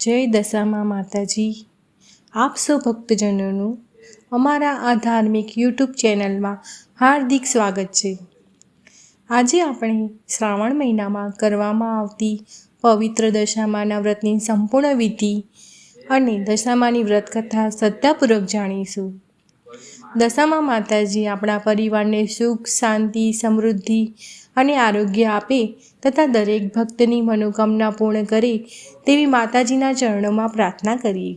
જય દશામાં માતાજી। આપ સૌ ભક્તજનોનું અમારા આ ધાર્મિક યુટ્યુબ ચેનલમાં હાર્દિક સ્વાગત છે। આજે આપણે શ્રાવણ મહિનામાં કરવામાં આવતી પવિત્ર દશામાના વ્રતની સંપૂર્ણ વિધિ અને દશામાની વ્રત કથા શ્રદ્ધાપૂર્વક જાણીશું। દશામા માતાજી આપણા પરિવારને સુખ, શાંતિ, સમૃદ્ધિ અને આરોગ્ય આપે તથા દરેક ભક્તની મનોકામના પૂર્ણ કરે તેવી માતાજીના ચરણોમાં પ્રાર્થના કરીએ।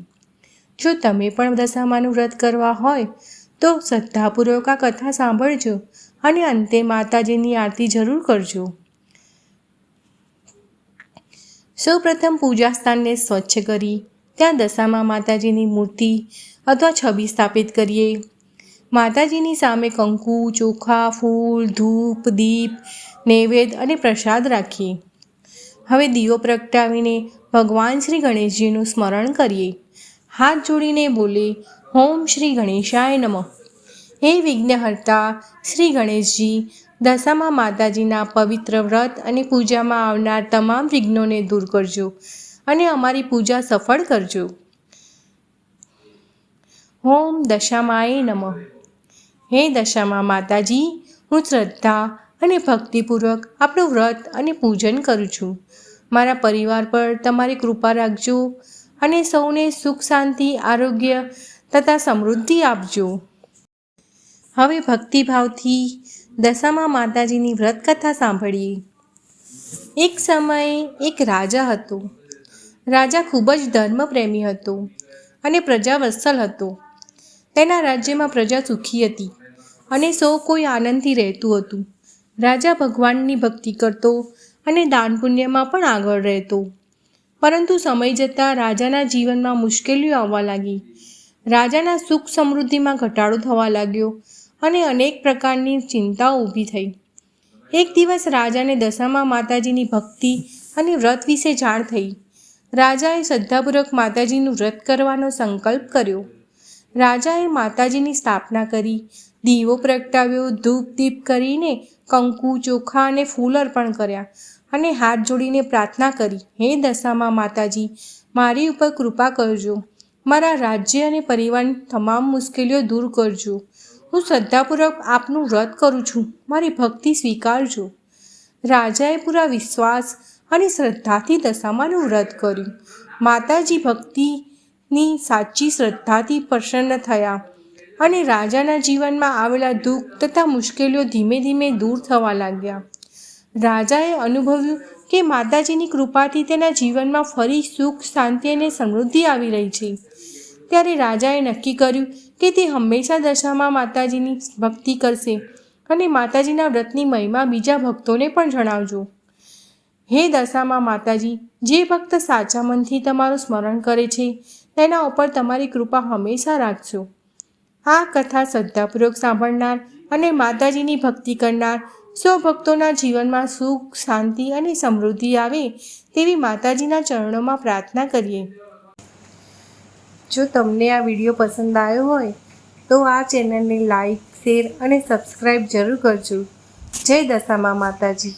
જો તમે પણ દશામાનું વ્રત કરવા હોય તો શ્રદ્ધાપૂર્વક આ કથા સાંભળજો અને અંતે માતાજીની આરતી જરૂર કરજો। સૌપ્રથમ પૂજા સ્થાનને સ્વચ્છ કરી ત્યાં દશામા માતાજીની મૂર્તિ અથવા છબી સ્થાપિત કરીએ। માતાજીની સામે કંકુ, ચોખા, ફૂલ, ધૂપ, દીપ, નૈવેદ્ય અને પ્રસાદ રાખીએ। હવે દીવો પ્રગટાવીને ભગવાન શ્રી ગણેશજીનું સ્મરણ કરીએ। હાથ જોડીને બોલે ઓમ શ્રી ગણેશાય નમઃ। હે વિઘ્નહર્તા શ્રી ગણેશજી, દશામા માતાજીના પવિત્ર વ્રત અને પૂજામાં આવનાર તમામ વિઘ્નોને દૂર કરજો અને અમારી પૂજા સફળ કરજો। ઓમ દશામાય નમઃ। હે દશામા માતાજી, હું શ્રદ્ધા અને ભક્તિપૂર્વક આપણું વ્રત અને પૂજન કરું છું। મારા પરિવાર પર તમારી કૃપા રાખજો અને સૌને સુખ, શાંતિ, આરોગ્ય તથા સમૃદ્ધિ આપજો। હવે ભક્તિભાવથી દશામા માતાજીની વ્રત કથા સાંભળીએ। એક સમયે એક રાજા હતો। રાજા ખૂબ જ ધર્મપ્રેમી હતો અને પ્રજાવત્સલ હતો। તેના રાજ્યમાં પ્રજા સુખી હતી અને સૌ કોઈ આનંદથી રહેતું હતું। રાજા ભગવાનની ભક્તિ કરતો અને દાન પુણ્યમાં પણ આગળ રહેતો। પરંતુ સમય જતાં રાજાના જીવનમાં મુશ્કેલીઓ આવવા લાગી। રાજાના સુખ સમૃદ્ધિમાં ઘટાડો થવા લાગ્યો અને અનેક પ્રકારની ચિંતાઓ ઊભી થઈ। એક દિવસ રાજાને દશામા માતાજીની ભક્તિ અને વ્રત વિશે જાણ થઈ। રાજાએ શ્રદ્ધાપૂર્વક માતાજીનું વ્રત કરવાનો સંકલ્પ કર્યો। રાજાએ માતાજીની સ્થાપના કરી, દીવો પ્રગટાવ્યો, ધૂપ દીપ કરીને કંકુ, ચોખા અને ફૂલ અર્પણ કર્યા અને હાથ જોડીને પ્રાર્થના કરી, હે દશામા માતાજી, મારી ઉપર કૃપા કરજો, મારા રાજ્ય અને પરિવારની તમામ મુશ્કેલીઓ દૂર કરજો। હું શ્રદ્ધાપૂર્વક આપનું વ્રત કરું છું, મારી ભક્તિ સ્વીકારજો। રાજાએ પૂરા વિશ્વાસ અને શ્રદ્ધાથી દશામાનું વ્રત કર્યું। માતાજી ભક્તિની સાચી શ્રદ્ધાથી પ્રસન્ન થયા અને રાજાના જીવનમાં આવેલા દુઃખ તથા મુશ્કેલીઓ ધીમે ધીમે દૂર થવા લાગ્યા। રાજાએ અનુભવ્યું કે માતાજીની કૃપાથી તેના જીવનમાં ફરી સુખ, શાંતિ અને સમૃદ્ધિ આવી રહી છે। ત્યારે રાજાએ નક્કી કર્યું કે તે હંમેશા દશામા માતાજીની ભક્તિ કરશે અને માતાજીના વ્રતની મહિમા બીજા ભક્તોને પણ જણાવજો। હે દશામા માતાજી, જે ભક્ત સાચા મનથી તમારું સ્મરણ કરે છે તેના ઉપર તમારી કૃપા હંમેશા રાખજો। આ કથા શ્રદ્ધાપૂર્વક સાંભળનાર અને માતાજીની ભક્તિ કરનાર સૌ ભક્તોના જીવનમાં સુખ, શાંતિ અને સમૃદ્ધિ આવે તેવી માતાજીના ચરણોમાં પ્રાર્થના કરીએ। જો તમને આ વિડીયો પસંદ આવ્યો હોય તો આ ચેનલને લાઈક, શેર અને સબસ્ક્રાઈબ જરૂર કરજો। જય દશામા માતાજી।